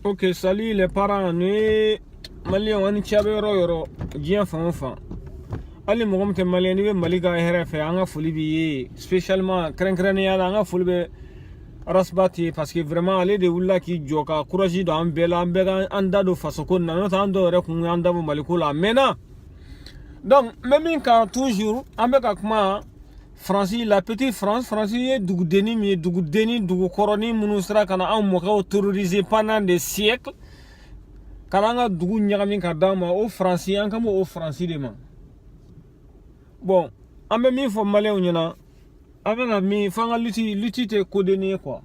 Ok, salut les parents. Nous, Maliens, on est yoro, Dien fan. Ali mɔgɔ tɛ maliyɛn ni bɛ mali ka hɛrɛ fɛ an ka foli b'i ye spécialement kɛrɛnkɛrɛnnenya la an ka foli bɛ rasbati parce que vraiment ale de wulila k'i jɔ ka courage don an bɛɛ la an bɛɛ ka an da don fasoko na n'o tɛ an dɔw yɛrɛ kun y'an da bɔ maliko la maintenant donc n bɛ min kan toujours an bɛ ka kuma Faransi la petite France Faransi ye dugudenni min ye dugukɔrɔnin minnu sera ka na anw mɔkɛw terroriser pendant des siècles ka na an ka dugu ɲagami ka d'an ma o Faransi an kan b'o Faransi de ma. Bon, an bɛ min fɔ maliyɛnw ɲɛna an bɛna min f'an ka lutte tɛ kodeni ye quoi.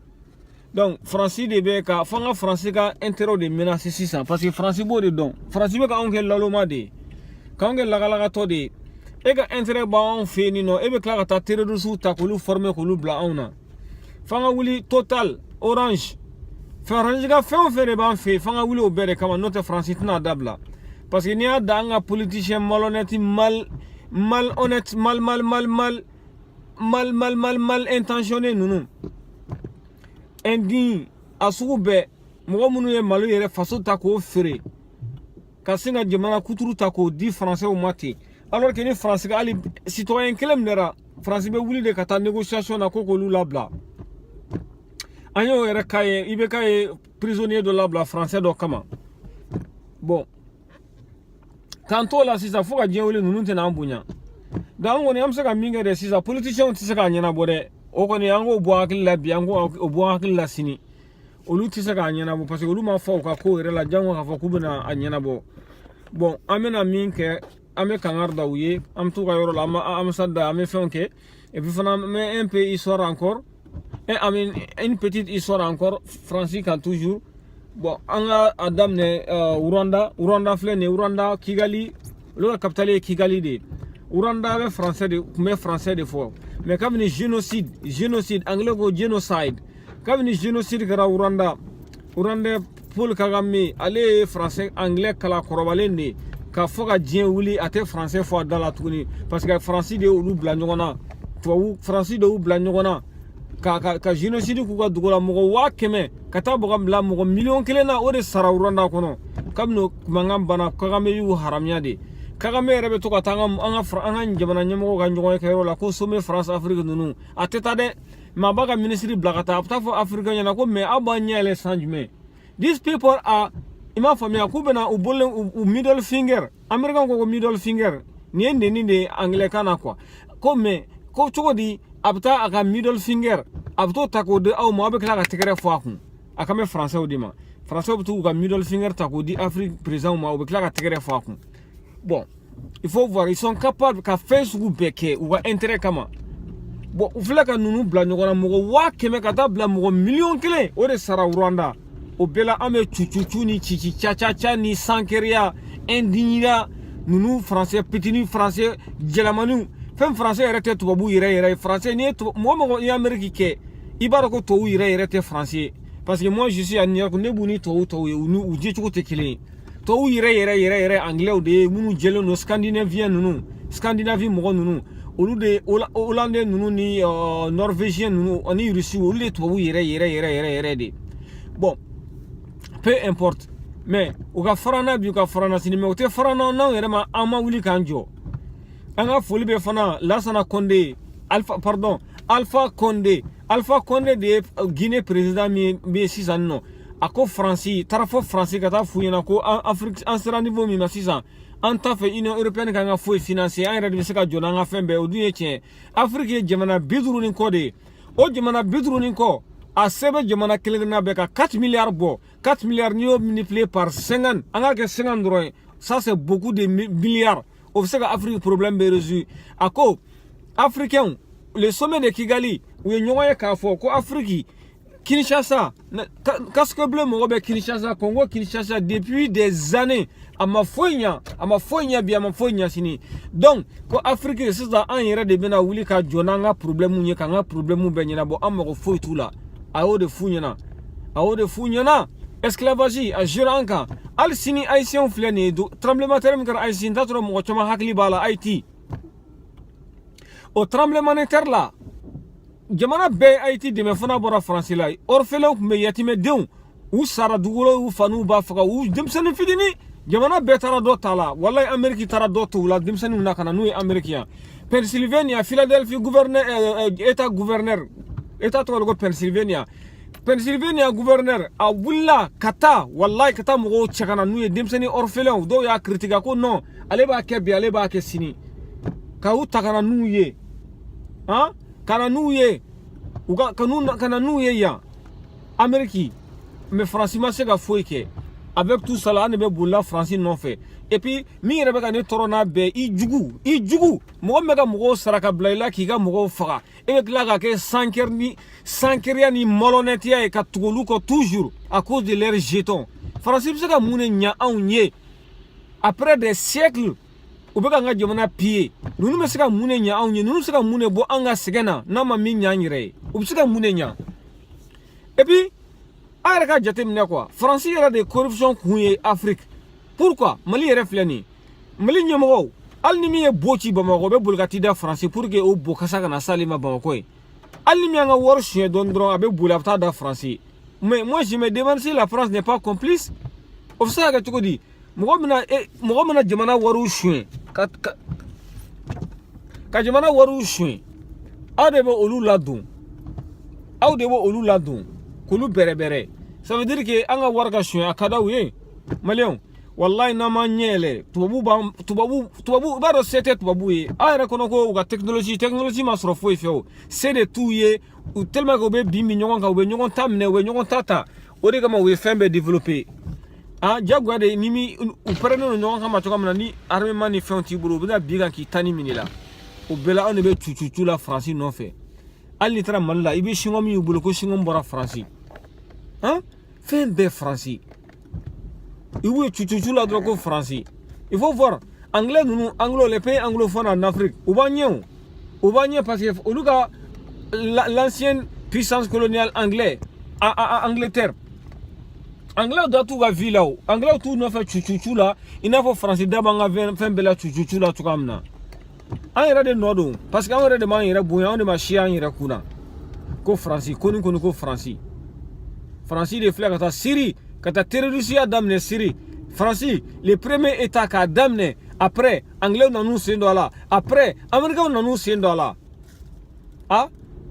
Donc Faransi de bɛ ka f'an ka Faransi ka intérêt de menacer sisan parce que Faransi b'o de dɔn. Faransi bɛ ka anw kɛ laloma de ye k'anw kɛ lagalagatɔ de ye. E ka intérêt b'anw fɛ yen nɔ e bɛ tila ka taa terroristes ta k'olu former k'olu bila anw na. F'an ka wuli Total, Orange. Faransi ka fɛn o fɛn de b'an fɛ yen f'an ka wuli o bɛɛ de kama n'o tɛ Faransi tɛna dabila. Parce que n'i y'a da an ka politicien malhonnête malhonnête mal intentionné nunu indigne a sugu bɛɛ mɔgɔ minnu ye malo yɛrɛ faso ta k'o feere ka sin ka jamana kuturu ta k'o di français ma ten alors que ni France ka hali citoyen kelen minɛra France bɛ wuli de ka taa négociation na ko k'olu labila an y'o yɛrɛ k'a ye i bɛ k'a ye prisonnier dɔ labila français dɔ kama bon k'an t'o la sisan fo ka diɲɛ wuli ninnu tɛna an bonya donc an kɔni an bɛ se ka min kɛ dɛ sisan politiciens tɛ se k'a ɲɛnabɔ dɛ o kɔni an k'o bɔ hakili la bi an k'o bɔ hakili la sini olu tɛ se k'a ɲɛnabɔ parce que olu ma fɔ u ka ko yɛrɛ la jango k'a fɔ k'u bɛna a ɲɛnabɔ bon an bɛna min kɛ an bɛ kangari da u ye an bɛ t'u ka yɔrɔ la an bɛ sa da an bɛ fɛnw kɛ et puis fana mais un peu histoire encore une petite histoire encore Faransi kan toujours. Bon, on a daminɛ Rwanda filɛ nin ye Rwanda Kigali olu ka capitale ye Kigali de Rwanda bɛ français de tun bɛ français de fɔ mais kabini génocide anglais ko genocide kabini génocide kɛra Rwanda Paul Kagame ale ye français anglais kala kɔrɔbalen de ka fɔ ka diɲɛ wuli a tɛ français fɔ a da la tuguni parce que Faransi de y'olu bila ɲɔgɔn na tubabu Faransi de y'u bila ɲɔgɔn na ka génocide k'u ka dugu la mɔgɔ 100,000 ka taa bila mɔgɔ miliyɔn 1 na o de sara Rwanda kɔnɔ kabini mankan bana Kagame y'u haramiya de Kagame yɛrɛ bɛ to ka taa an ka jamana ɲɛmɔgɔw ka ɲɔgɔn kɛ yɔrɔ la ko sommet France Afrique ninnu a tɛ taa dɛ mais a b'a ka ministre bila ka taa a bɛ taa fɔ Afrique ɲɛna ko mais aw b'a ɲɛ yɛlɛ san jumɛn these people are i m'a faamuya k'u bɛna u bolo u middle finger Américain ko middle finger nin ye neni de ye anglais na quoi ko mais ko cogo di a bɛ taa a ka middle finger a bɛ t'o ta k'o di aw ma aw bɛ tila ka tɛgɛrɛ fɔ a kun a kan bɛ français de ma français bɛ t'u ka middle finger ta k'o di Afrique président ma u bɛ tila ka tɛgɛrɛ fɔ a kun bon il faut voir ils sont capables ka fɛn sugu bɛɛ kɛ u ka intérêt kama bon u filɛ ka ninnu bila ɲɔgɔn na mɔgɔ 100,000 ka taa bila mɔgɔ miliyɔn 1 o de sara Rwanda o bɛɛ la an bɛ cucu ni cici caca ni sankɛriya indignera ninnu français petini français jɛlamaniw fɛn français yɛrɛ tɛ tubabu yɛrɛ français ni mɔgɔ i Amérique kɛ i b'a dɔn ko tubabu yɛrɛ tɛ français parce que moi je suis à New York ne b'u ni tubabu ye u dicogo tɛ kelen ye tubabu yɛrɛ anglais de ye minnu jɛlen don Scandinavie mɔgɔ ninnu olu de hollandais ninnu ni norvégien ninnu ani russe olu de tubabu yɛrɛ de bon peu importe mais u ka farana bi u ka farana sini mais u tɛ farana n'anw yɛrɛ ma an ma wuli k'an jɔ an ka foli bɛ fana Lansana Conté Alpha Condé de ye Guinée président min bɛ sisan nɔ a ko Faransi taara fɔ Faransi ka taa f'u ɲɛna ko Afrique an sera niveau min ma sisan an t'a fɛ Union européenne kan ka foyi financer an yɛrɛ de bɛ se ka jɔ n'an ka fɛn bɛɛ o dun ye tiɲɛ Afrique ye jamana 50 ni kɔ de ye o jamana 50 ni kɔ a sɛbɛn jamana kelen-kelenna bɛɛ ka 4 milliards bɔ 4 milliards n'i y'o multiplier par 50 an ka kɛ 50 dɔrɔn ye ça c'est beaucoup de milliards o bɛ se ka Afrique problème bɛ résoudre a ko africains le sommet de Kigali u ye ɲɔgɔn ye k'a fɔ ko Afrique Kinshasa casque bleu mɔgɔ bɛ Kinshasa Congo Kinshasa depuis des années a ma foyi ɲa bi a ma foyi ɲa sini donc ko Afrique sisan an yɛrɛ de bɛna wuli ka jɔ n'an ka problème ye k'an ka problème bɛɛ ɲɛnabɔ an mago foyi t'u la a y'o de f'u ɲɛna esclavage a géré an kan hali sini haïtien filɛ nin ye tremblement de terre min kɛra Haïti n t'a sɔrɔ mɔgɔ caman hakili b'a la Haïti o tremblement de terre la jamana bɛɛ Haïti dɛmɛ fana bɔra Faransi la orphelin tun bɛ yatimɛdenw u sara dugula u fanu ba faga u demsani fidini jamana betara do tala wallahi ameriki tara do tula demsani na kana nu amerikiya Pennsylvania Philadelphia gouverneur état to go Pennsylvania gouverneur a wulla kata wallahi kata mo chakana nu demsani orphelin do ya critique ko non ale ba ke sini ka u takana nu ye ha kana nu ye uga kanuna kana nu ye ya Amérique mais franchement c'est ga foike avec tout cela ne be boula France non fait et puis mi rebe ka ne torona be i jugu mo mega mo saraka blaila ki ga mo faga e be la ga ke sankeria ni molonetia e ka tugulu ko toujours à cause de leurs jetons France c'est ga mune nya anye après des siècles ou be nga jomana pied nous me sika mune nya anye nous sika mune bo anga segena na ma mi nya nyire ou sika mune nya et puis Arrêtez de jateminɛ quoi France yɛrɛ de corruption kun ye Afrique pourquoi Mali yɛrɛ filɛ nin Mali ɲɛmɔgɔw hali ni min ye bo ci Bamakɔ bɛ boli ka t'i da France pour que o bo kasa kana s'ale ma Bamakɔ ye hali ni min y'an ka wari suɲɛ dɔrɔn a bɛ boli a bɛ taa da France mais moi je me demande si la France n'est pas complice o bɛ se ka kɛ cogo di mɔgɔ mina jamana wariw suɲɛ ka jamana wariw suɲɛ aw de bɛ olu ladon kulu bɛrɛ ça veut dire que anga warga suya akada uye malion wallahi na manyele tubabu ba do sete tubabu ye ayra kono ko ga technologie ma soro foi feo c'est de tout ye ou tellement ko be bimbi nyogon ka be nyogon tamne we nyogon tata o de kama we fembe développer ah jagwa de nimi u prene no nyogon kama to kama ni arme mani feo ti buru bina biga ki tani minila o bela on be chuchu la France non fait ali tra malla ibe shingomi ubulu ko shingom bora France hein fin be France il veut chuchu la drogue France il faut voir anglais nous anglo les pays anglophones en Afrique ou bagnon parce que l'ancienne puissance coloniale anglaise à Angleterre anglais doit tout va villa anglais tout no fait chuchu là il n'a pas France d'abanga fin bela chuchu là tout comme na an yɛrɛ de nɔ don parce que an yɛrɛ de m'an yɛrɛ bonya an de ma si an yɛrɛ kunna ko Faransi ko ni ko Faransi de filɛ ka taa Syrie ka taa terrorisiya daminɛ Syrie Faransi le premier état k'a daminɛ après anglais nanu sen dɔ a la après américains nanu sen dɔ a la ah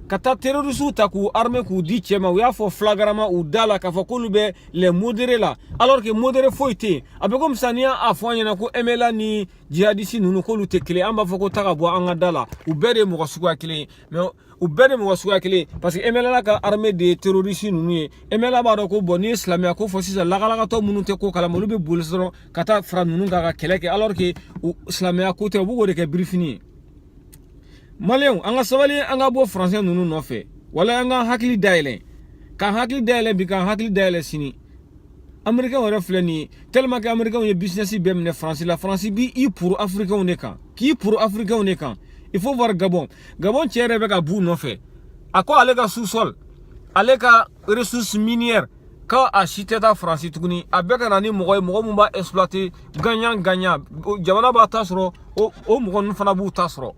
ka taa terrorisiw ta k'u armée k'u di cɛ ma u y'a fɔ flagrama u da la k'a fɔ k'olu bɛ les modérés la alors que modéré foyi tɛ yen a bɛ komi sisan n'i y'a fɔ an ɲɛna ko MLA ni djihadistes ninnu k'olu tɛ kelen an b'a fɔ ko ta ka bɔ an ka da la u bɛɛ de ye mɔgɔ suguya kelen ye mais u bɛɛ de mɔgɔ suguya kelen parce que MLA ka armée de ye terroriste ninnu ye MLA b'a dɔn ko bon n'i ye silamɛya ko fɔ sisan lakalakatɔ minnu tɛ ko kalama olu bɛ boli dɔrɔn ka taa fara ninnu kan ka kɛlɛ kɛ alors que silamɛya ko tɛ u b'o de kɛ birifini ye Malien an ka sabali an ka bɔ français ninnu nɔfɛ wala an ka hakili dayɛlɛ ka hakili dayɛlɛ bi ka hakili dayɛlɛ sini américain yɛrɛ filɛ nin ye tellement que américain ye business bɛɛ minɛ France la France bi i pour africain de kan k'i pour africain de kan il faut voir Gabon cɛ yɛrɛ bɛ ka b'u nɔfɛ a ko ale ka sous-sol ale ka ressources minières ka a si tɛ taa France tuguni a bɛɛ ka na ni mɔgɔ ye mɔgɔ min b'a exploiter gagnant jamana b'a ta sɔrɔ o mɔgɔ ninnu fana b'u ta sɔrɔ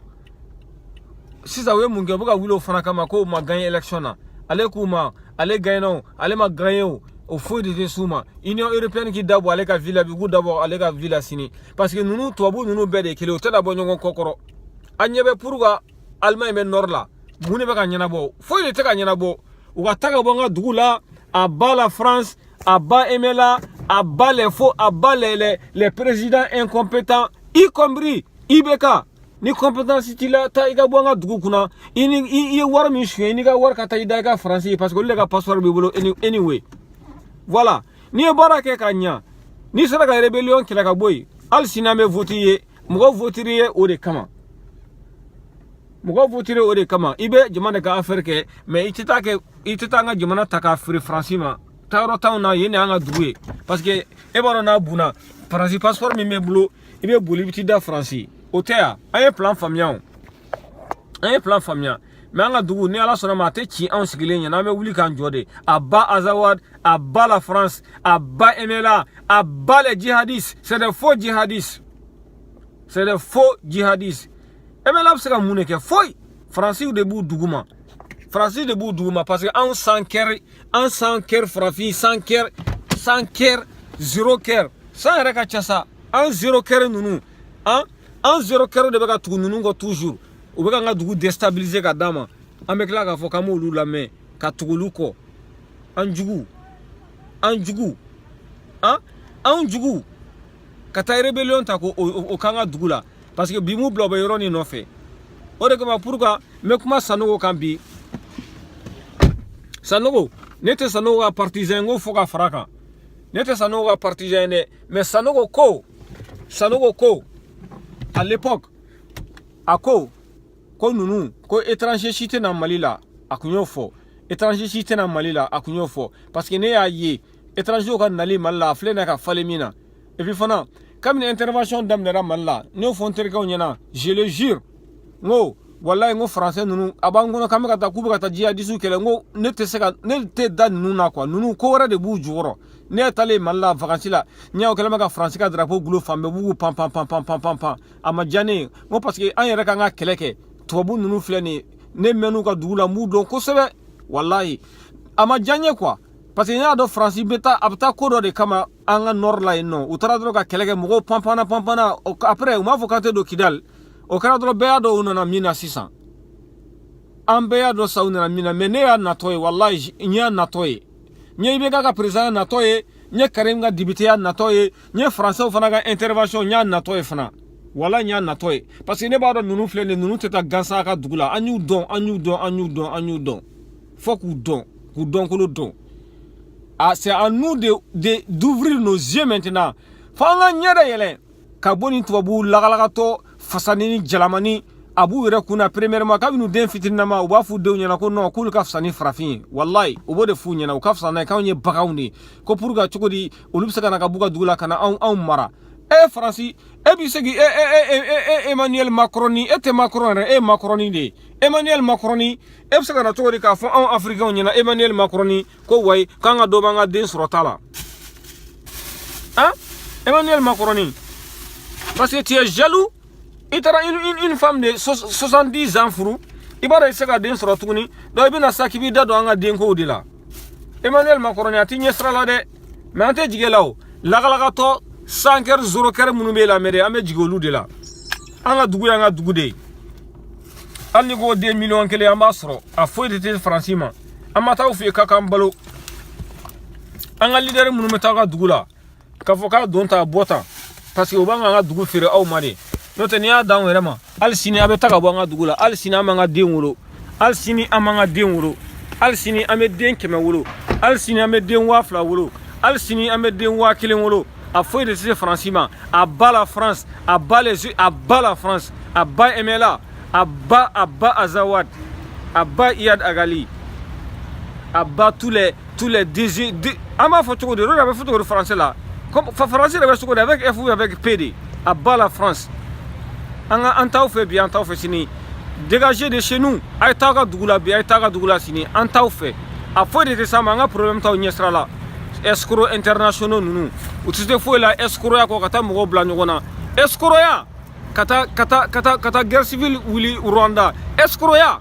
sisan u ye mun kɛ u bɛ ka wuli o fana kama ko u ma gagner élection na ale k'u ma ale gagner ale ma gagner o foyi de tɛ s'u ma Union européenne k'i dabɔ ale ka ville bi k'u dabɔ ale ka ville sini parce que ninnu tubabu ninnu bɛɛ de ye kelen u tɛ na bɔ ɲɔgɔn kɔ kɔrɔ a ɲɛ bɛ pour que Allemagne bɛ nord la mun de bɛ ka ɲɛnabɔ foyi de tɛ ka ɲɛnabɔ u ka taa ka bɔ an ka dugu la a ba la France a ba MLA a ba les faux a ba les présidents incompétents y compris IBK ni compétence ti la ta i ka bɔ an ka dugu kunna i ye wari min suɲɛ i n'i ka wari ka taa i da i ka France ye parce que olu de ka passeport b'i bolo anyway voilà n'i ye baara kɛ ka ɲa n'i sera ka rébellion kɛlɛ ka bɔ yen hali sini an bɛ vote ye mɔgɔ voter ye o de kama i bɛ jamana ka affaire kɛ mais i tɛ taa an ka jamana ta k'a feere France ma taayɔrɔ t'anw na yen de y'an ka dugu ye parce que e b'a dɔn n'a bunna France passeport min bɛ bolo i bɛ boli i bɛ t'i da France o tɛ yan an ye plan faamuya mais an ka dugu ni ala sɔnna ma a tɛ ci anw sigilen ɲɛna an bɛ wuli k'an jɔ de a ba Azawad a ba la France a ba MLA a ba les djihadistes c'est des faux djihadistes MLA bɛ se ka mun de kɛ foyi Faransiw de b'u dugu ma Français de Boudouma parce que en 100 kër Frafi 100 kër 0 kër ça reka chassa en 0 kër nunu en 0 kër de baka tu nunu ko toujours ou baka nga dugu déstabiliser ka dama avec la ka fo kamolu la mais ka tugulu ko en jugu kata rebellion ta ko o kanga dugula parce que bimu bloba yoroni no fait o de kama pourquoi me kuma sanogo kan bi sanogo nete sanogo partisan ngo foka fraka nete sanogo partisan ne mais sanogo ko à l'époque ako ko nunu ko étranger cité na Mali la akunyo fo étranger cité na Mali la akunyo fo parce que ne ya yi étranger ko nali Mali la flena ka falemina et puis fana comme une intervention d'amnera Mali ne font terka nyana je le jure ngo wallahi ngo français nunu abango no kamaka ta kubuka ta jihadisu kele ngo ne te dan nuna quoi nunu ko wara de bu juro ne tale Mali vacances la nyaaw kele maka français ka drapeau gulo fambe bu pam ama jane ngo parce que an yere ka nga keleke tobu nunu fleni ne menu ka dugula mu don ko sebe wallahi ama janye quoi parce que nya do français beta abta ko do de kama anga nord la no utara do ka keleke mo pampana après ma vokate do kidal o kara do beya do unana mina 600 an beya do sa unana mina mene ya natoye wallahi nya natoye nya ibe ka président natoye nya Karim ga député ya natoye nya français fana ga intervention nya natoye fana wala nya natoye parce que ne ba do nunu flene nunu teta gansa ka dugula anyu don faut ku don ko don ah c'est à nous de d'ouvrir nos yeux maintenant fanga nya da yele ka boni tubabu lagalaga to fasani jalamani abu yɛrɛ kunna premièrement kabinu den fitininama u b'a f'u denw ɲɛna ko non k'olu ka fisa ni farafin ye wallahi u b'o de f'u ɲɛna u ka fisa n'a ye k'anw ye baganw de ko pour que cogo di olu bɛ se ka na ka b'u ka dugu la ka na anw mara faransi b'i segi Emmanuel Macron e tɛ Macron yɛrɛ e ye Macron de ye Emmanuel Macron bɛ se ka na cogo di k'a fɔ anw africains ɲɛna Emmanuel Macron ko wayi k'an ka dɔ b'an ka den sɔrɔ ta la Emmanuel Macron parce que tu es jaloux. Il tera une femme de 70 ans furu ibara isaka den soro tuguni do ibina sakibi dado anga den ko dila Emmanuel Macron ati nyesra la de mais ante jigelaw lagalaga to 100 kër 0 kër munu be la mere ame jigolu de la anga dugu de alni go 2 millions kele amba soro a foi de te francima amma taw fi kaka mbalo anga leader munu meta ga dugula ka foka donta bota parce que obanga nga dugu fere aw made note ni ya dan were ma al sini abe taka bo nga dugula al sini amanga den wolo al sini amanga den wolo al sini ame den keme wolo al sini ame den wa fla wolo al sini ame den wa kilen wolo a foi de ce francima a bas la France a bas les yeux a bas la France a bas Emela a bas Azawad a bas Iyad Agali a bas tous les désirs ama photo de la photo de français là comme français avec F ou avec PD à bas la France en taw fait bien en taw fait sini dégager de chez nous ay taga dugula bi ay taga dugula sini en taw fait a foi de ça manga problème taw nyesra la escroc internationaux nous utite foi la escroc ya ko kata mo bla nyona escroc ya kata guerre civile wili Rwanda escroc ya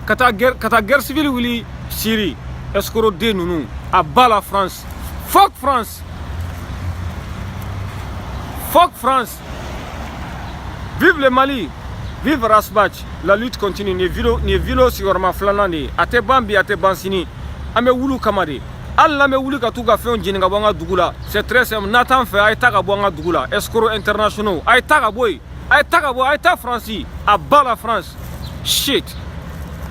kata guerre civile wili Syrie escroc de nous à bas la France fuck France. Vive le Mali, vive Rasbach. La lutte continue. Ni vilo sur ma flanande. Ate bambi ate bansini. Ame wulu kamade. Alla me wulu katuga fe on jinga bonga dugula. C'est très simple. Nathan fait aita ka bonga dugula. Escrocs internationaux. Aita ka boy. Aita ka France. A bas la France. Shit.